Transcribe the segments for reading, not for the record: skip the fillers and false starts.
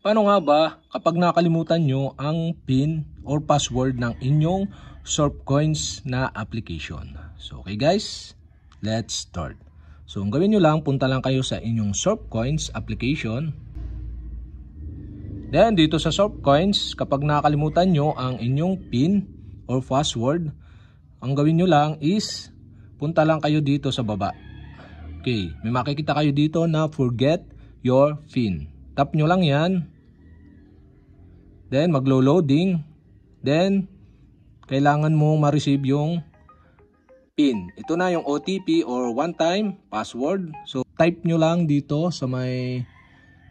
Paano nga ba kapag nakalimutan nyo ang PIN or password ng inyong Surfcoins na application? So okay guys, let's start. So ang gawin nyo lang, punta lang kayo sa inyong Surfcoins application. Then dito sa Surfcoins, kapag nakalimutan nyo ang inyong PIN or password, ang gawin nyo lang is punta lang kayo dito sa baba. Okay, may makikita kayo dito na forget your PIN. Tap nyo lang yan. Then maglo-loading. Then kailangan mo ma-receive yung PIN. Ito na yung OTP or one-time password. So type nyo lang dito sa may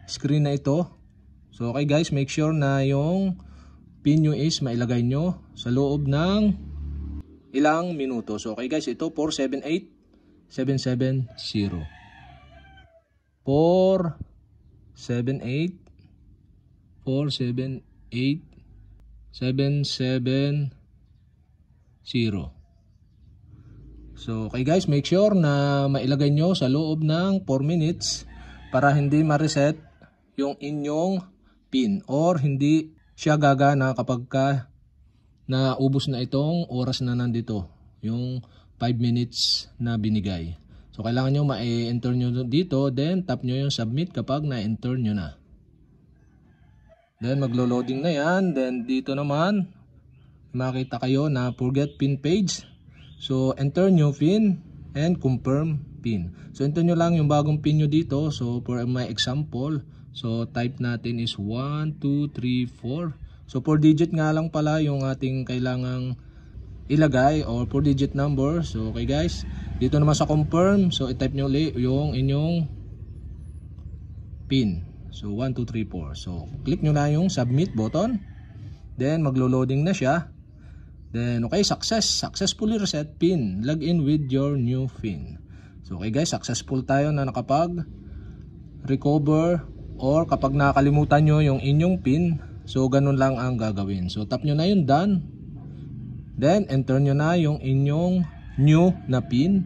screen na ito. So okay guys, make sure na yung PIN nyo is mailagay nyo sa loob ng ilang minuto. So okay guys, ito 478770. 478770. So okay guys, make sure na mailagay nyo sa loob ng 4 minutes para hindi ma-reset yung inyong PIN or hindi siya gagana kapag naubos na itong oras na nandito, yung 5 minutes na binigay. So kailangan nyo ma-enter nyo dito, then tap nyo yung submit kapag na-enter nyo na. Then maglo-loading na yan. Then dito naman makita kayo na forget PIN page. So enter new PIN and confirm PIN. So enter nyo lang yung bagong PIN nyo dito. So for my example, so type natin is 1, 2, 3, 4. So 4 digit nga lang pala yung ating kailangang ilagay or 4 digit number. So okay guys, dito naman sa confirm, so i-type nyo ulit yung inyong PIN. So 1, 2, 3, 4. So click nyo na yung submit button. Then maglo-loading na siya. Then okay, successfully reset PIN. Log in with your new PIN. So okay guys, successful tayo na nakapag recover or kapag nakalimutan nyo yung inyong PIN. So ganun lang ang gagawin. So tap nyo na yung done. Then enter nyo na yung inyong new na PIN.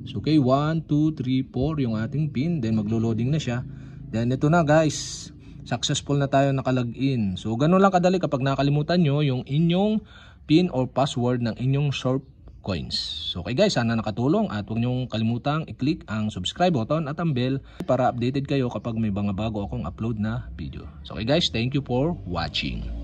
So okay, 1, 2, 3, 4 yung ating PIN. Then maglo-loading na siya. Then ito na guys, successful na tayo nakalagin. So ganun lang kadali kapag nakalimutan nyo yung inyong PIN or password ng inyong Surfcoins. So okay guys, sana nakatulong at huwag nyong kalimutang i-click ang subscribe button at ang bell para updated kayo kapag may mga bago akong upload na video. So okay guys, thank you for watching.